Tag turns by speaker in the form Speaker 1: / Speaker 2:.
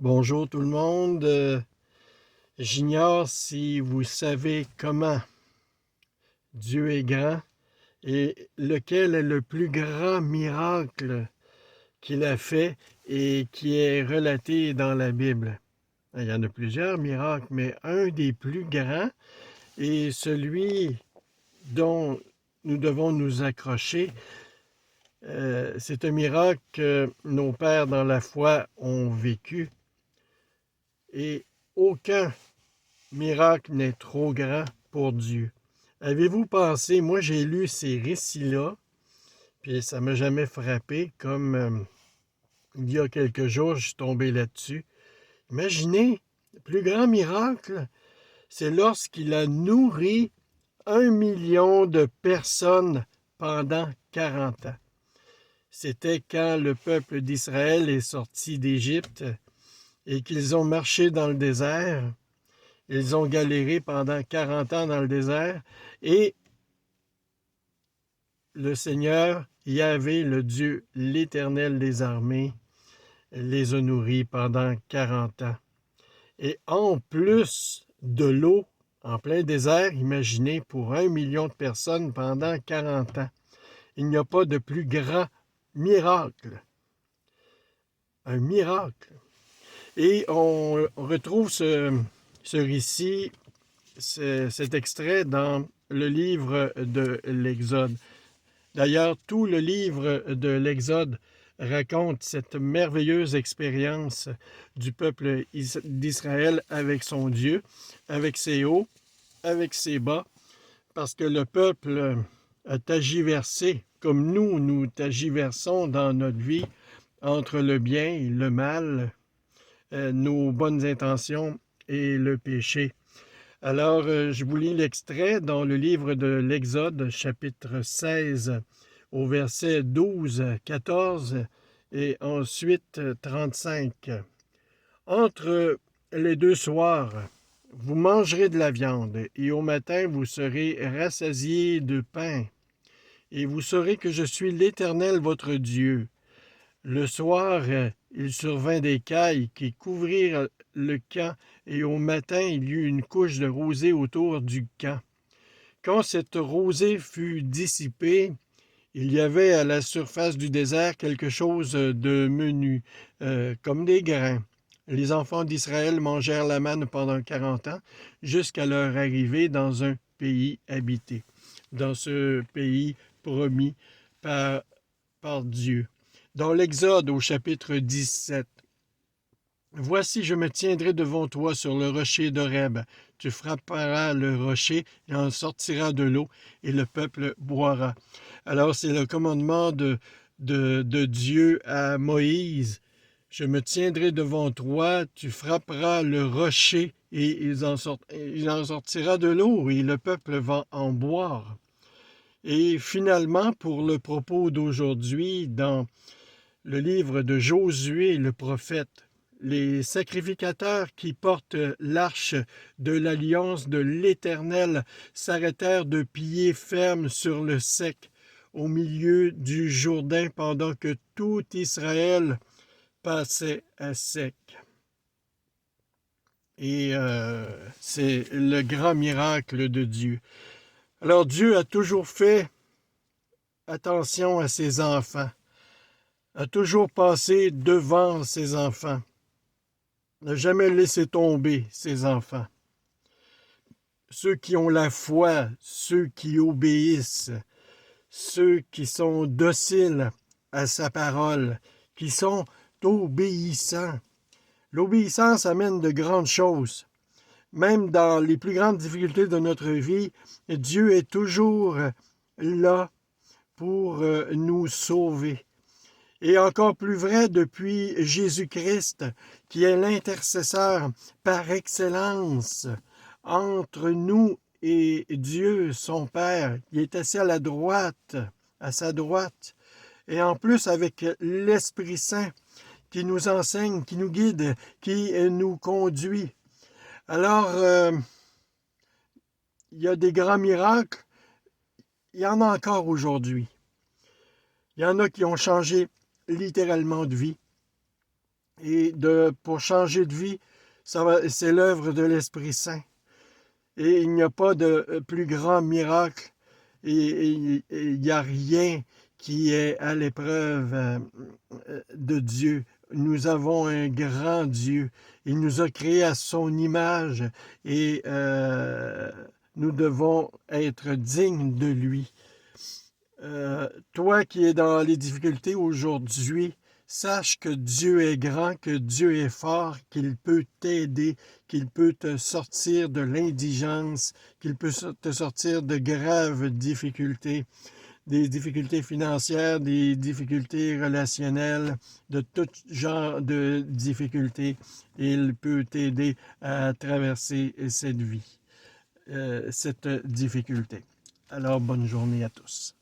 Speaker 1: Bonjour tout le monde. J'ignore si vous savez comment Dieu est grand et lequel est le plus grand miracle qu'il a fait et qui est relaté dans la Bible. Il y en a plusieurs miracles, mais un des plus grands est celui dont nous devons nous accrocher. C'est un miracle que nos pères dans la foi ont vécu et aucun miracle n'est trop grand pour Dieu. Avez-vous pensé, moi j'ai lu ces récits-là, puis ça m'a jamais frappé, comme il y a quelques jours, je suis tombé là-dessus. Imaginez, le plus grand miracle, c'est lorsqu'il a nourri 1 million de personnes pendant 40 ans. C'était quand le peuple d'Israël est sorti d'Égypte et qu'ils ont marché dans le désert. Ils ont galéré pendant 40 ans dans le désert et le Seigneur, Yahvé, le Dieu, l'Éternel des armées, les a nourris pendant 40 ans. Et en plus de l'eau, en plein désert, imaginez, pour 1 million de personnes pendant 40 ans. Il n'y a pas de plus grand miracle. Un miracle. Et on retrouve ce récit, cet extrait dans le livre de l'Exode. D'ailleurs, tout le livre de l'Exode raconte cette merveilleuse expérience du peuple d'Israël avec son Dieu, avec ses hauts, avec ses bas, parce que le peuple a tagiversé, comme nous tagiversons dans notre vie, entre le bien et le mal, nos bonnes intentions et le péché. Alors, je vous lis l'extrait dans le livre de l'Exode, chapitre 16, au verset 12, 14 et ensuite 35. Entre les deux soirs, vous mangerez de la viande, et au matin vous serez rassasiés de pain, et vous saurez que je suis l'Éternel votre Dieu. Le soir, il survint des cailles qui couvrirent le camp, et au matin, il y eut une couche de rosée autour du camp. Quand cette rosée fut dissipée, il y avait à la surface du désert quelque chose de menu, comme des grains. Les enfants d'Israël mangèrent la manne pendant 40 ans, jusqu'à leur arrivée dans un pays habité, dans ce pays promis par Dieu. Dans l'Exode au chapitre 17, voici, je me tiendrai devant toi sur le rocher d'Horeb. Tu frapperas le rocher, il en sortira de l'eau, et le peuple boira. Alors, c'est le commandement de Dieu à Moïse. Je me tiendrai devant toi, tu frapperas le rocher, et il en sortira de l'eau, et le peuple va en boire. Et finalement, pour le propos d'aujourd'hui, dans le livre de Josué le prophète, les sacrificateurs qui portent l'arche de l'alliance de l'Éternel s'arrêtèrent de pied ferme sur le sec, au milieu du Jourdain, pendant que tout Israël passait à sec. Et c'est le grand miracle de Dieu. Alors Dieu a toujours fait attention à ses enfants, a toujours passé devant ses enfants, n'a jamais laissé tomber ses enfants. Ceux qui ont la foi, ceux qui obéissent, ceux qui sont dociles à sa parole, qui sont obéissants. L'obéissance amène de grandes choses. Même dans les plus grandes difficultés de notre vie, Dieu est toujours là pour nous sauver. Et encore plus vrai depuis Jésus-Christ, qui est l'intercesseur par excellence entre nous et Dieu, son Père. Il est assis à sa droite. Et en plus avec l'Esprit Saint qui nous enseigne, qui nous guide, qui nous conduit. Alors, il y a des grands miracles. Il y en a encore aujourd'hui. Il y en a qui ont changé littéralement de vie. Et pour changer de vie, c'est l'œuvre de l'Esprit Saint. Et il n'y a pas de plus grand miracle et il n'y a rien qui est à l'épreuve de Dieu. Nous avons un grand Dieu. Il nous a créés à son image et nous devons être dignes de lui. Toi qui es dans les difficultés aujourd'hui, sache que Dieu est grand, que Dieu est fort, qu'il peut t'aider, qu'il peut te sortir de l'indigence, qu'il peut te sortir de graves difficultés, des difficultés financières, des difficultés relationnelles, de tout genre de difficultés. Il peut t'aider à traverser cette vie, cette difficulté. Alors, bonne journée à tous.